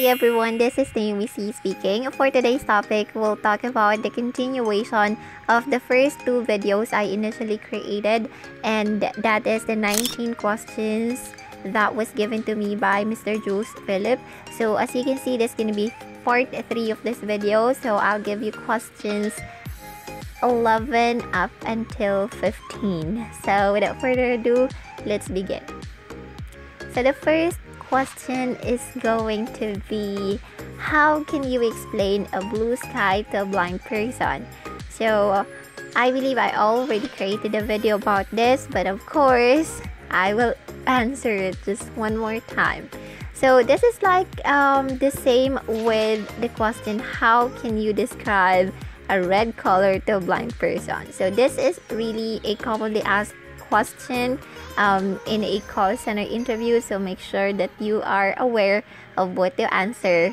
everyone, this is Nayumi Cee speaking. For today's topic, we'll talk about the continuation of the first two videos I initially created, and that is the 19 questions that was given to me by Mr. Jules Philip. So as you can see, this is going to be part 3 of this video. So I'll give you questions 11 up until 15. So without further ado, let's begin. So the first question is going to be, how can you explain a blue sky to a blind person? So I believe I already created a video about this, but of course I will answer it just one more time. So this is like the same with the question, how can you describe a red color to a blind person? So this is really a commonly asked question in a call center interview, so make sure that you are aware of what to answer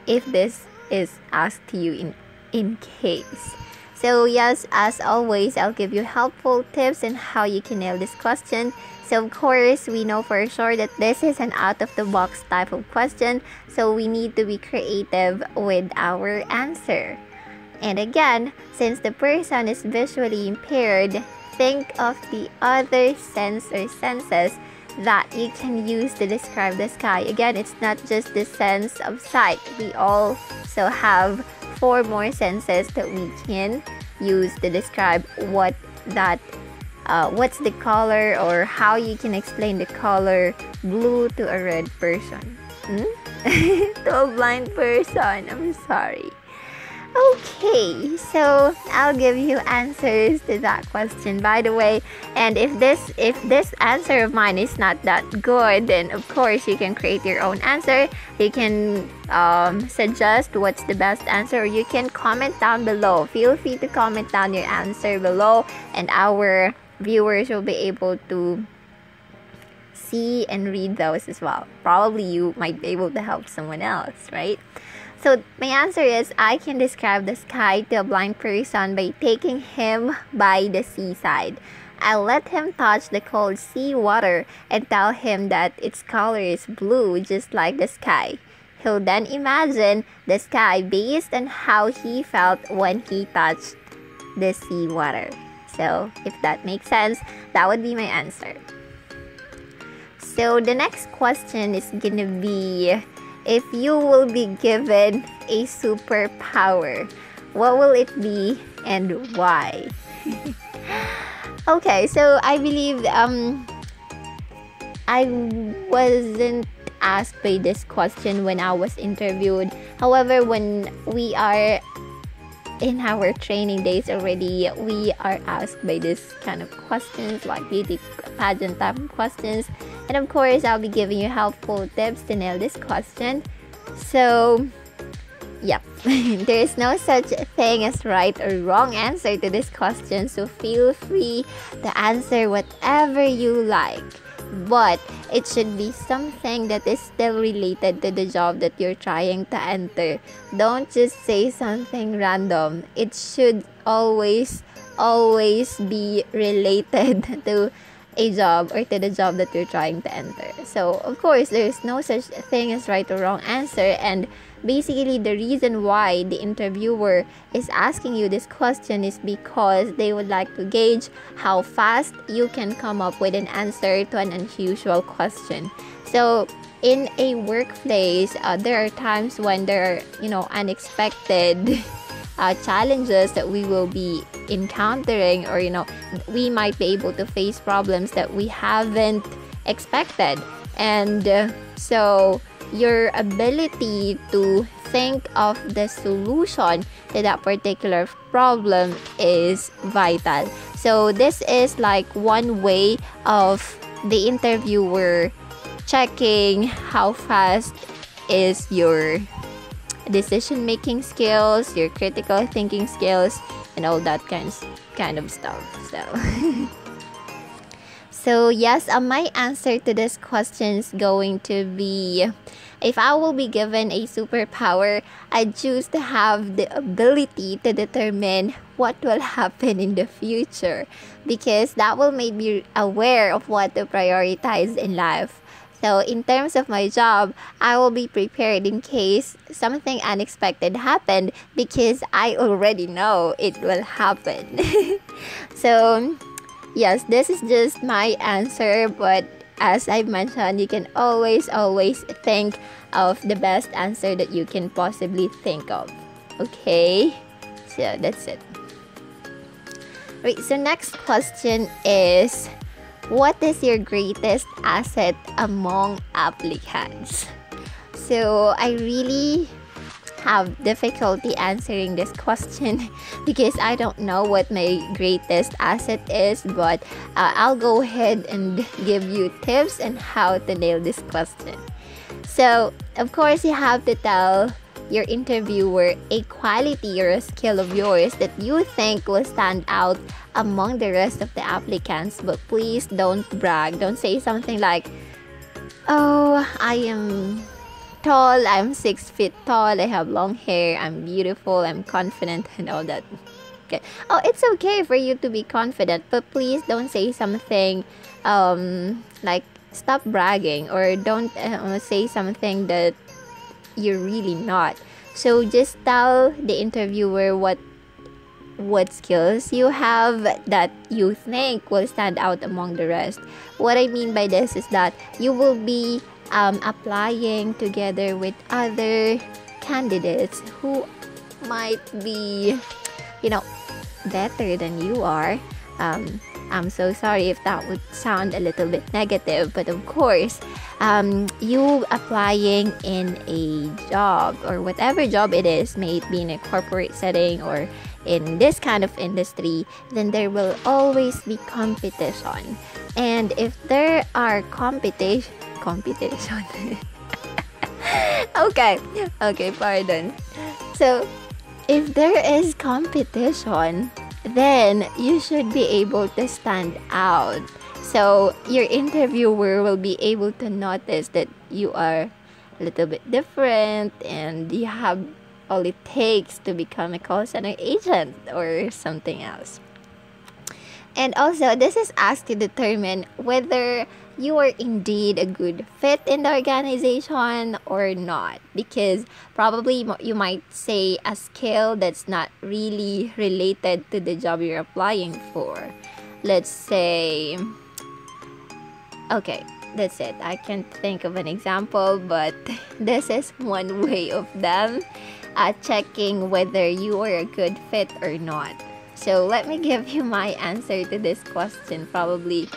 if this is asked to you in case. So yes, as always, I'll give you helpful tips on how you can nail this question. So of course, we know for sure that this is an out-of-the-box type of question, so we need to be creative with our answer. And again, since the person is visually impaired, think of the other sense or senses that you can use to describe the sky. Again, it's not just the sense of sight. We also have 4 more senses that we can use to describe what's the color, or how you can explain the color blue to a red person. To a blind person. I'm sorry. Okay, so I'll give you answers to that question, by the way. And if this answer of mine is not that good, then of course you can create your own answer. You can suggest what's the best answer, or you can comment down below. Feel free to comment down your answer below, and our viewers will be able to see and read those as well. Probably you might be able to help someone else, right? So my answer is, I can describe the sky to a blind person by taking him by the seaside. I'll let him touch the cold sea water and tell him that its color is blue, just like the sky. He'll then imagine the sky based on how he felt when he touched the sea water. So if that makes sense, that would be my answer. So the next question is gonna be, if you will be given a superpower, what will it be and why? Okay, so I believe I wasn't asked by this question when I was interviewed. However, when we are in our training days already, we are asked by this kind of questions, like beauty pageant type of questions. And of course, I'll be giving you helpful tips to nail this question. So, yep, there is no such thing as right or wrong answer to this question. So feel free to answer whatever you like. But it should be something that is still related to the job that you're trying to enter. Don't just say something random. It should always be related to a job, or to the job that you're trying to enter. So of course, there's no such thing as right or wrong answer, and basically the reason why the interviewer is asking you this question is because they would like to gauge how fast you can come up with an answer to an unusual question. So in a workplace, there are times when there are unexpected challenges that we will be encountering, or we might be able to face problems that we haven't expected. And so your ability to think of the solution to that particular problem is vital. So this is like one way of the interviewer checking how fast is your decision-making skills, your critical thinking skills, and all that kind of stuff. So yes, my answer to this question is going to be, if I will be given a superpower, I choose to have the ability to determine what will happen in the future, because that will make me aware of what to prioritize in life. So in terms of my job, I will be prepared in case something unexpected happened because I already know it will happen. So yes, this is just my answer, but as I mentioned, you can always think of the best answer that you can possibly think of. Okay? So that's it. Right, so next question is, what is your greatest asset among applicants? So I really have difficulty answering this question because I don't know what my greatest asset is, but I'll go ahead and give you tips on how to nail this question. So of course, you have to tell your interviewer a quality or a skill of yours that you think will stand out among the rest of the applicants, but please don't brag. Don't say something like, oh, I am tall, I'm 6 feet tall, I have long hair, I'm beautiful, I'm confident, and all that. Okay. Oh, it's okay for you to be confident, but please don't say something like stop bragging, or don't say something that you're really not. So just tell the interviewer what skills you have that you think will stand out among the rest. What I mean by this is that you will be applying together with other candidates who might be, better than you are. I'm so sorry if that would sound a little bit negative, but of course, you applying in a job or whatever job it is, may it be in a corporate setting or in this kind of industry, then there will always be competition. And if there are competition okay, pardon. So if there is competition, then you should be able to stand out. So your interviewer will be able to notice that you are a little bit different and you have all it takes to become a call center agent or something else. And also, this is asked to determine whether you are indeed a good fit in the organization or not. Because probably you might say a skill that's not really related to the job you're applying for. Let's say, okay, that's it. I can't think of an example, but this is one way of them checking whether you are a good fit or not. So let me give you my answer to this question. Probably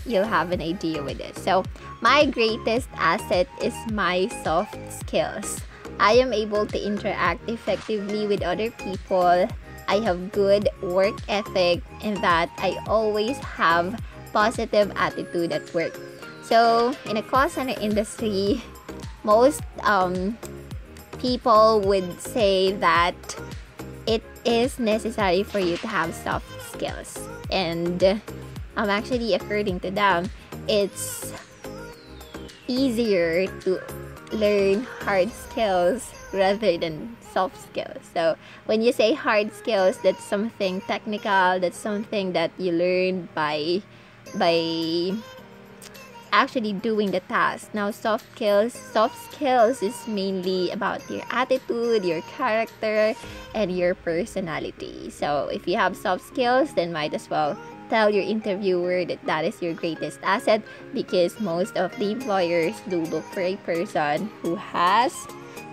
you'll have an idea with it. So my greatest asset is my soft skills. I am able to interact effectively with other people. I have good work ethic, and that I always have positive attitude at work. So in a call center industry, most people would say that it is necessary for you to have soft skills, and actually, according to them, it's easier to learn hard skills rather than soft skills. So when you say hard skills, that's something technical, that's something that you learn by actually doing the task. Now soft skills is mainly about your attitude, your character, and your personality. So if you have soft skills, then might as well tell your interviewer that that is your greatest asset, because most of the employers do look for a person who has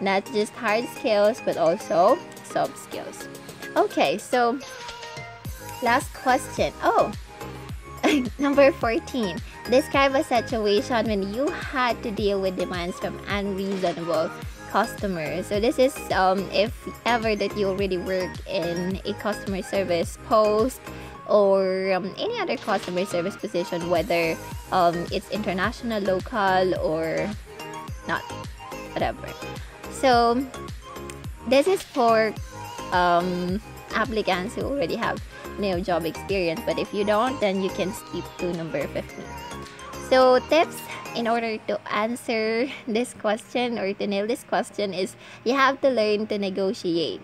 not just hard skills but also soft skills. Okay, so last question. Number 14. Describe a situation when you had to deal with demands from unreasonable customers. So this is if ever that you already work in a customer service post or any other customer service position, whether it's international, local, or not, whatever. So this is for applicants who already have job experience, but if you don't, then you can skip to number 15. So tips in order to answer this question or to nail this question is you have to learn to negotiate.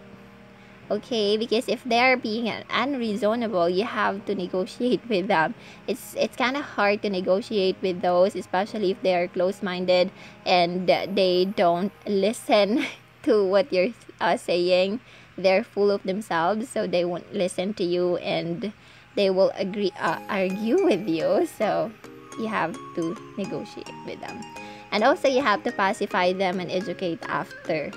Okay, because if they're being unreasonable, you have to negotiate with them. It's kind of hard to negotiate with those, especially if they are close-minded and they don't listen to what you're saying. They're full of themselves, so they won't listen to you and they will argue with you. So you have to negotiate with them. And also you have to pacify them and educate after,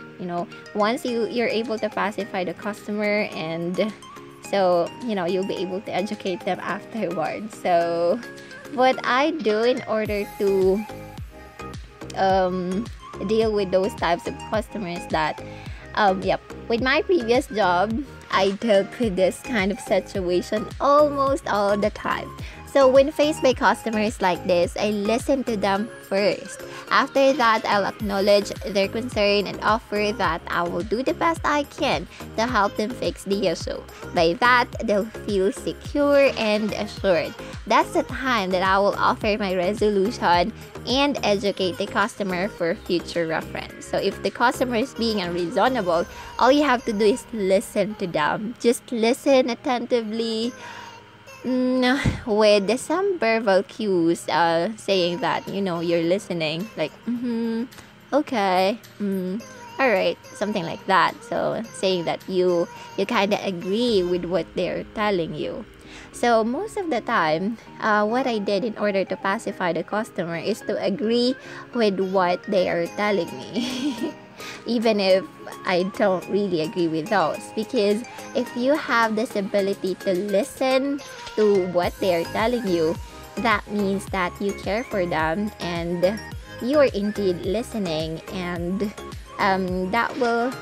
once you're able to pacify the customer, and so you'll be able to educate them afterwards. So what I do in order to deal with those types of customers, that with my previous job, I dealt with this kind of situation almost all the time. So when faced by customers like this, I listen to them first. After that, I'll acknowledge their concern and offer that I will do the best I can to help them fix the issue. By that, they'll feel secure and assured. That's the time that I will offer my resolution and educate the customer for future reference. So if the customer is being unreasonable, all you have to do is listen to them. Just listen attentively, with some verbal cues, saying that you're listening, like okay, all right, something like that. So saying that you kind of agree with what they're telling you. So most of the time, what I did in order to pacify the customer is to agree with what they are telling me. Even if I don't really agree with those, because if you have this ability to listen to what they are telling you, that means that you care for them and you are indeed listening, and that will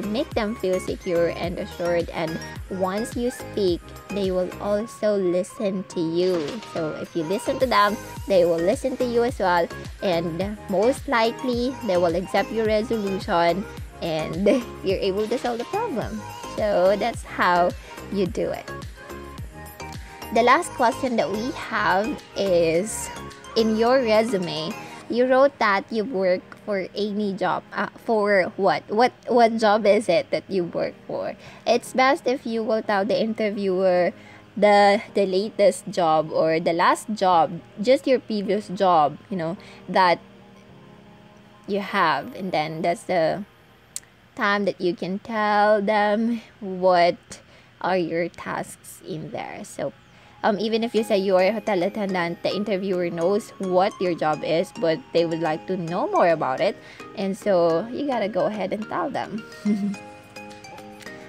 make them feel secure and assured. And once you speak, they will also listen to you. So if you listen to them, they will listen to you as well, and most likely they will accept your resolution and you're able to solve the problem. So that's how you do it. The last question that we have is, in your resume, you wrote that you work for any job. For what? What job is it that you work for? It's best if you will tell the interviewer the latest job or the last job, just your previous job, that you have, and then that's the time that you can tell them what are your tasks in there. So even if you say you are a hotel attendant, the interviewer knows what your job is, but they would like to know more about it, and so you gotta go ahead and tell them.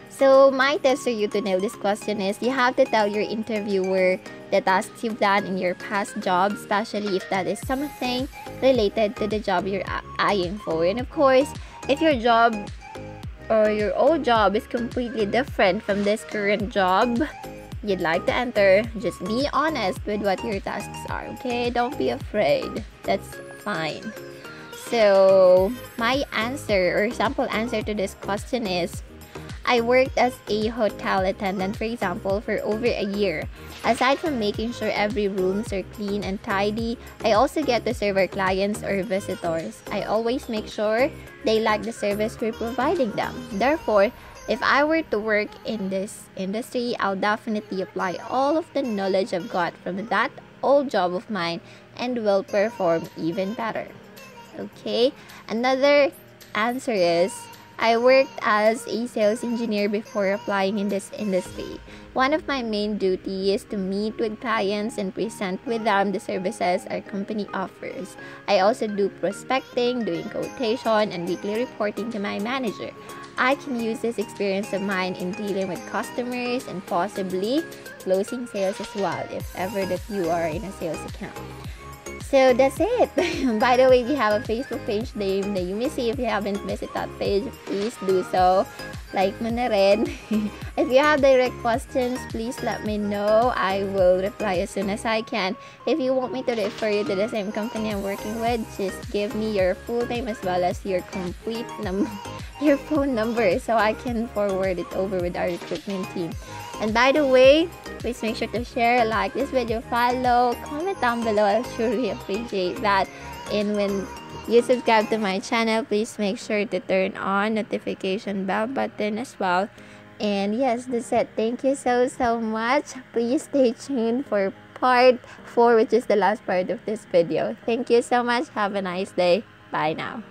So my tips for you to nail this question is, you have to tell your interviewer the tasks you've done in your past job, especially if that is something related to the job you're eyeing for. And of course, if your job or your old job is completely different from this current job you'd like to enter, just be honest with what your tasks are, okay? Don't be afraid. That's fine. So my answer or sample answer to this question is, I worked as a hotel attendant, for example, for over a year. Aside from making sure every rooms are clean and tidy, I also get to serve our clients or visitors. I always make sure they like the service we're providing them. Therefore, if I were to work in this industry, I'll definitely apply all of the knowledge I've got from that old job of mine and will perform even better. Okay, another answer is, I worked as a sales engineer before applying in this industry. One of my main duties is to meet with clients and present with them the services our company offers. I also do prospecting, doing quotation, and weekly reporting to my manager. I can use this experience of mine in dealing with customers and possibly closing sales as well, if ever that you are in a sales account. So that's it. By the way, we have a Facebook page named Nayumi Cee. If you haven't visited that page, please do so. Like mo na rin. If you have direct questions, please let me know. I will reply as soon as I can. If you want me to refer you to the same company I'm working with, just give me your full name as well as your complete your phone number so I can forward it over with our recruitment team. And by the way, please make sure to share, like this video, follow, comment down below. I'll surely appreciate that. And when you subscribe to my channel, please make sure to turn on notification bell button as well. And yes, that's it. Thank you so much. Please stay tuned for part 4, which is the last part of this video. Thank you so much. Have a nice day. Bye now.